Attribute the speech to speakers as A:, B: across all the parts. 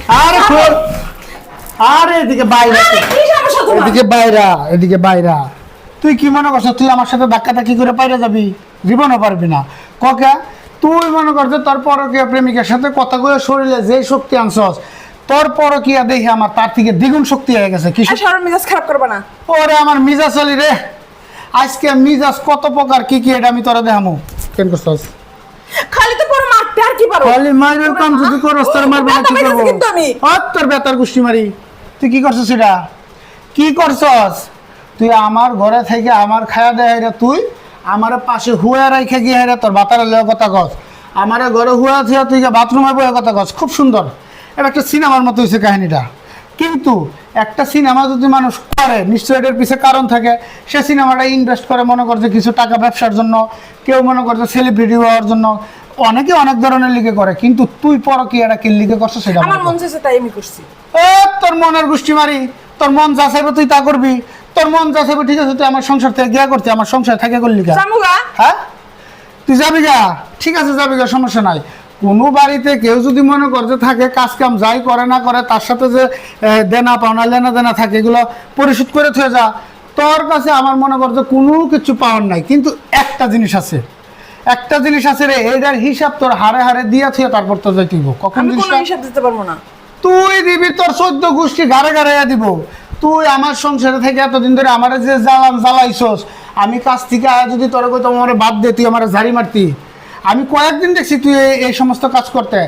A: আরে খোল, আরে এদিকে বাইরে,
B: কি সমস্যা তোমার?
A: এদিকে বাইরা, এদিকে বাইরা। তুই কি মনে করছ তুই আমার সাথে ধাক্কা কি করে পাইরে যাবি? জীবনও পারবি না। ককা তুই মনে করছ তোর পরকীয়া প্রেমিকের সাথে কথা কয়ে শরীরে যে শক্তি আনছস, তোর পরকীয়া দেখে আমার তার থেকে দ্বিগুণ শক্তি হয়ে গেছে। কি
B: আর সরম মেজাজ খারাপ করবে না।
A: ওরে আমার মিজাজ চলি রে, আজকে মিজাজ কত প্রকার কি কি এটা আমি তোরা দেখামু। কেন করছস?
B: খালি তো পরে মারতে আর কি পারো?
A: খালি মাইরের কাম যদি করস তোর মারবে না কি করব?
B: কিন্তু আমি
A: তোর বেতার গুষ্টি মারি। তুই কি করছস এটা? কি করছস? তুই আমার ঘরে থেকে আমার খায়া দেয় রে, তুই আমার পাশে হুয়া রাইখে গিয়ে রে তোর বাতার লয়ে কথা কস। আমার ঘরে হুয়া থিয়া তুই বাথরুমে বয়ে কথা কস। খুব সুন্দর, এটা একটা সিনেমার মতো হয়েছে কাহিনীটা। কিন্তু একটা সিনেমা যদি মানুষ করে নিশ্চয়ই এটার পিছিয়ে কারণ থাকে। সে সিনেমাটা ইনভেস্ট করে মনে করছে কিছু টাকা ব্যবসার জন্য, কেউ মনে করছে সেলিব্রিটি হওয়ার জন্য, অনেকে অনেক ধরনের লিগে করে। কিন্তু তুই পরকীয়াটা কি লিগে করছিস সেটা
B: আমার মন চাইছে তাই আমি করছি।
A: তোর মনের গোষ্ঠী মারি, তোর মন যা চাইবে তুই তা করবি। তোর মন যা চাইবে ঠিক আছে, তুই আমার সংসার থেকে গিয়া করতে, আমার সংসার থেকে করলি গা।
B: জামুগা
A: হ্যাঁ তুই যাবি গা, ঠিক আছে যাবি গা, সমস্যা নাই। কোনো বাড়িতে কেউ যদি মনে করতে থাকে কাজ কাম যাই করে না করে তার সাথে যে দেনা পাওনা লেনা দেনা থাকে এগুলো পরিশোধ করে থয়ে যা। তোর কাছে আমার মনে করতে কোনো কিছু পাওয়ার নাই। কিন্তু একটা জিনিস আছে, একটা জিনিস আছে রে, এইটার হিসাব তোর হারে হারে দিয়া থুয়ে তারপর তো যাই তুইব। কখন
B: আমি কোনো
A: জিনিসটা
B: হিসাব দিতে পারবো না।
A: তুই দিবি, তোর 14 গোষ্ঠী ঘাড়ে ঘাড়ে দিব। তুই আমার সংসারে থেকে এতদিন ধরে আমার যে জ্বালাইছস, আমি কাছ থেকে যদি তোর কইতাম আমার বাদ দে, তুই আমার ঝাড়ি মারতি। আমি কয়েকদিন দেখছি তুই এই সমস্ত কাজ করতে,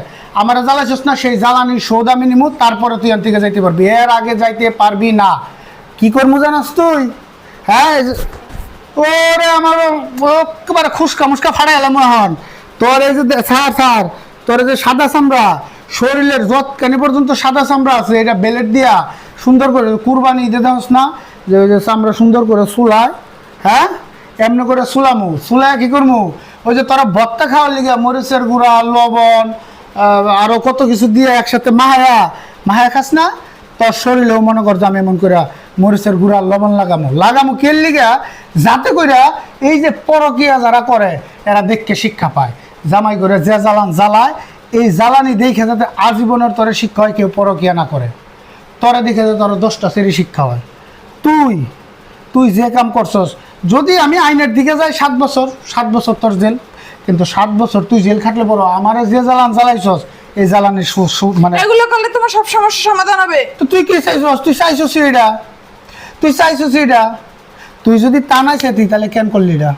A: আমার জ্বালাইছস না, সেই জ্বালানির শোধ আমি নিমু, তারপরে তুই এর থেকে যাইতে পারবি, এর আগে যাইতে পারবি না। কি করবো জানাস তুই? হ্যাঁ ওরে আমার একেবারে খুশকা মুসকা ফাড়া এলাম এখন। তোর এই যে ছাড় তোর এই যে সাদা চামড়া, শরীরের যতখানি পর্যন্ত সাদা চামড়া আছে, এটা বেলেট দিয়া সুন্দর করে কুরবানি দিতে দেওস না, যে ওই যে চামড়া সুন্দর করে চুলায়, হ্যাঁ এমনি করে চুলামু, চুলায় কি করমু, ওই যে তোরা ভত্তা খাওয়ার লিগে মরিচের গুঁড়া, লবণ, আরও কত কিছু দিয়ে একসাথে মাহায়া খাস না, তোর শরীরেও মনে করছো আমি এমন করে মরিচের গুঁড়া লবণ লাগামো কের লিগা, যাতে করে এই যে পরকীয়া যারা করে এরা দেখকে শিক্ষা পায়। জামাই করে যে জ্বালায়, এই জ্বালানি দেখে যাতে আজীবনের তরে শিক্ষা হয়, কেউ পরকীয়া না করে। তরে দেখে যে তোর 10টা শ্রেণী শিক্ষা হয়। তুই যে কাম করছস, যদি আমি আইনের দিকে যাই 7 বছর তোর জেল। কিন্তু 7 বছর তুই জেল খাটলে বলো আমার যে জ্বালাইছস, এই জ্বালানির মানে
B: এগুলো করলে তোমার সব সমস্যার সমাধান হবে।
A: তো তুই কি চাইছস? তুই চাইছস এটা, তুই যদি তা না চাইতি তাহলে কেন করলি এটা?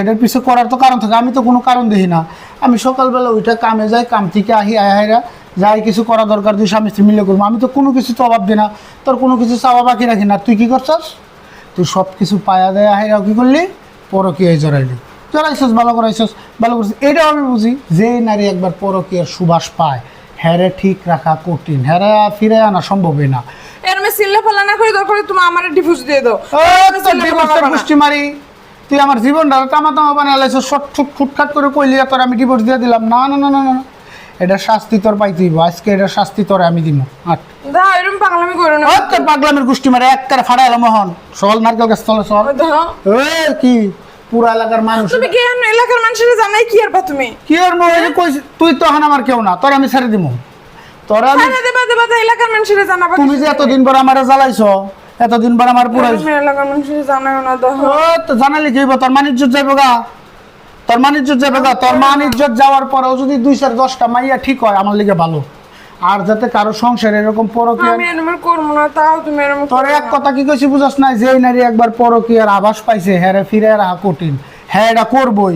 A: এটার পিছনে করার তো কারণ থাকে। আমি তো কোনো কারণ দেখি না। আমি সকালবেলা ওইটা কামে যাই, কাম থেকে আহাইরা যাই কিছু করা দরকার তুই স্বামী স্ত্রী মিলে করবো। আমি তো কোনো কিছু তো অভাব দিই না, তোর কোনো কিছু চাওয়া বাকি রাখি না। তুই কি করছস? তুই সব কিছু পায়া দেয় আহাইরাও কি করলি? পরকীয়ায় জড়াইছস, ভালো করছিস। এটাও আমি বুঝি, যে নারী একবার পরকীয়ার সুবাস পায়, হ্যারে ঠিক রাখা কঠিন, হ্যারে ফিরে আনা সম্ভবই না।
B: এর আমি সিল্লা ফেলা না করে দরকার তুমি আমার ডিভোর্স দিয়ে দাও।
A: গোষ্ঠী মারি, তুই আমার জীবনটা তামা বানাইছ, ফুটখাট করে কইলি তোর আমি ডিভোর্স দিয়ে দিলাম। না না না না না, এটা শাস্তি তোর পাইতে হইব আজকে, এটা শাস্তি তোর আমি দিব।
B: দা এরকম পাগলামি করো না।
A: তোর পাগলামের গোষ্ঠী মারে একটারে ফাড়াইলাম মোহন। সল নারকেল গাছ তলে সল। কি পুরা এলাকার মানুষ,
B: তুমি কি এলাকার মানুষের জানাই কি আর তুমি
A: কি আর কইছিস? তুই তখন আমার কেউ না, তোর আমি ছেড়ে দিব। তোরা
B: এলাকার মানুষের জানাবা।
A: তুমি যে এতদিন পর আমারে জ্বালাইছো, এতদিন পর আমার পুরো
B: এলাকার মানুষের জানাও না।
A: তো জানালি কি হইব? তোর মান ইজ্জত যাইব গা, তোর মান ইজ্জত যাওয়ার পরেও যদি 2-10টা মাইয়া ঠিক হয় আমার লিগে ভালো। আর যাতে কারো সংসার এরকম পরকীয়া
B: আমি এরকম করব না, তাও তুমি এরকম।
A: তোর এক কথা কি কইছি বুঝছ না, যে নারী একবার পরকীয়ার আভাস পাইছে হ্যাঁ ফিরে রাখা কঠিন, হ্যাঁ এটা করবই।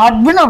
A: আটবি না।